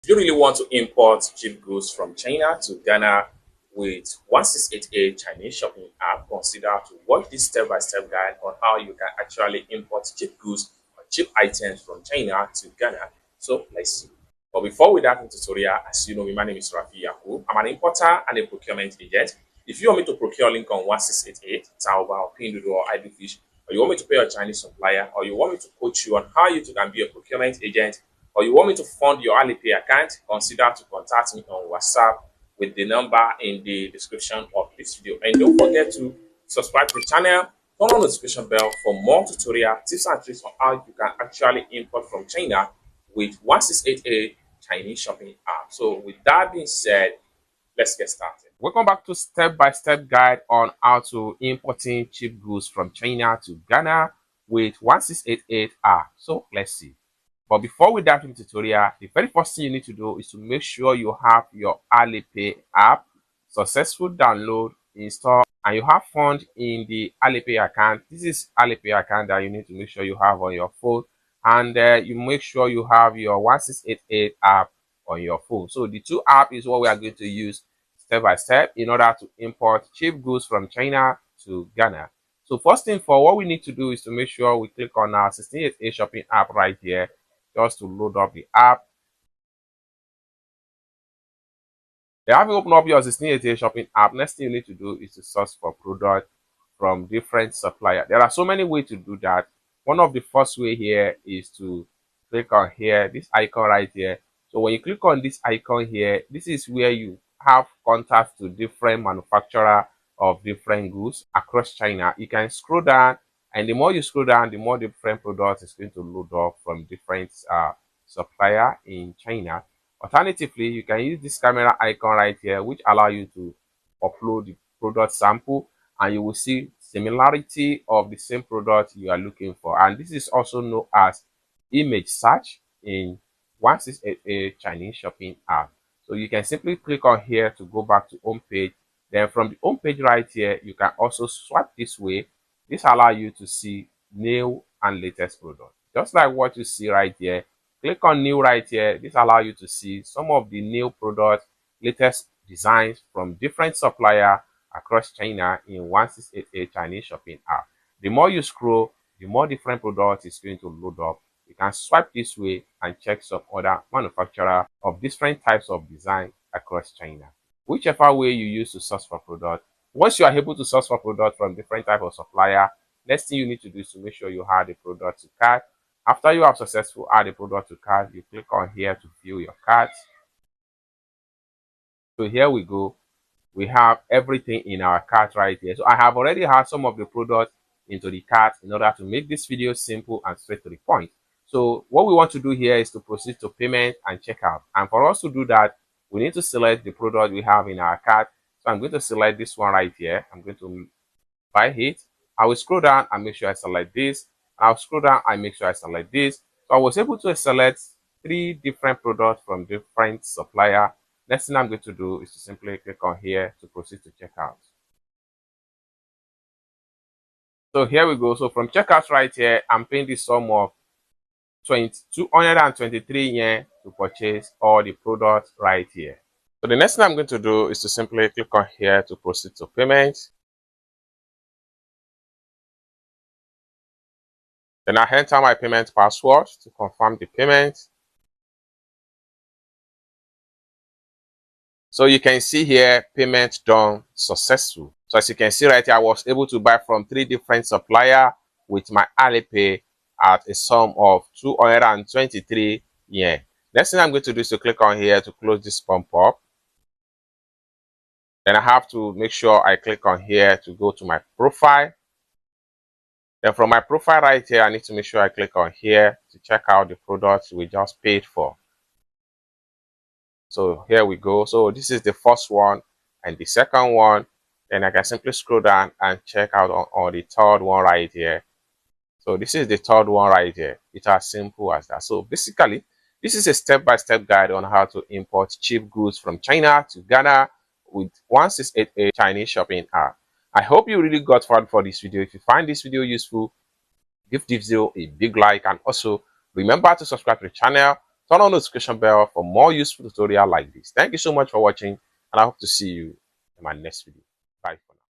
If you really want to import cheap goods from China to Ghana with 1688 Chinese shopping app, consider to watch this step-by-step guide on how you can actually import cheap goods or cheap items from China to Ghana. So let's see. But before we dive into tutorial, as you know, my name is Rafi Yaku. I'm an importer and a procurement agent. If you want me to procure link on 1688, Taobao, pinduoduo, or Fish, or you want me to pay a Chinese supplier, or you want me to coach you on how you can be a procurement agent, or you want me to fund your Alipay account, consider to contact me on WhatsApp with the number in the description of this video. And don't forget to subscribe to the channel, turn on the notification bell for more tutorial tips and tricks on how you can actually import from China with 1688 Chinese shopping app. So with that being said, let's get started. Welcome back to step-by-step guide on how to importing cheap goods from China to Ghana with 1688 app. So let's see. But before we dive into the tutorial, the very first thing you need to do is to make sure you have your Alipay app, successful download, install, and you have funds in the Alipay account. This is Alipay account that you need to make sure you have on your phone, and you make sure you have your 1688 app on your phone. So the two app is what we are going to use step by step in order to import cheap goods from China to Ghana. So first thing for what we need to do is to make sure we click on our 1688 shopping app right here, just to load up the app. Then having opened up your 1688 shopping app, next thing you need to do is to search for product from different suppliers. There are so many ways to do that. One of the first way here is to click on here, this icon right here. So when you click on this icon here, this is where you have contact to different manufacturer of different goods across China. You can scroll down, and the more you scroll down, the more different products is going to load up from different supplier in China. Alternatively, you can use this camera icon right here, which allow you to upload the product sample, and you will see similarity of the same product you are looking for. And this is also known as image search in 1688 Chinese shopping app. So you can simply click on here to go back to home page. Then from the home page right here, you can also swipe this way. This allows you to see new and latest product. Just like what you see right here, click on new right here. This allows you to see some of the new product, latest designs from different supplier across China in 1688 Chinese shopping app. The more you scroll, the more different products is going to load up. You can swipe this way and check some other manufacturer of different types of design across China. Whichever way you use to search for product, once you are able to search for product from different type of supplier, next thing you need to do is to make sure you add the product to cart. After you have successfully added the product to cart, you click on here to view your cart. So here we go. We have everything in our cart right here. So I have already had some of the products into the cart in order to make this video simple and straight to the point. So what we want to do here is to proceed to payment and checkout. And for us to do that, we need to select the product we have in our cart. So I'm going to select this one right here. I'm going to buy it. I will scroll down and make sure I select this. I'll scroll down and make sure I select this. So I was able to select 3 different products from different supplier. Next thing I'm going to do is to simply click on here to proceed to checkout. So here we go. So from checkout right here, I'm paying the sum of 223 yen to purchase all the products right here. So the next thing I'm going to do is to simply click on here to proceed to payment. Then I enter my payment password to confirm the payment. So you can see here, payment done successful. So as you can see right here, I was able to buy from 3 different suppliers with my Alipay at a sum of 223 yen. Next thing I'm going to do is to click on here to close this pump up. Then I have to make sure I click on here to go to my profile. Then from my profile right here, I need to make sure I click on here to check out the products we just paid for. So here we go. So this is the first one and the second one. Then I can simply scroll down and check out on the third one right here. So this is the third one right here. It's as simple as that. So basically, this is a step-by-step guide on how to import cheap goods from China to Ghana with 1688 Chinese shopping app. I hope you really got fun for this video. If you find this video useful, give this video a big like, and also remember to subscribe to the channel, Turn on the notification bell for more useful tutorial like this. Thank you so much for watching, and I hope to see you in my next video. Bye for now.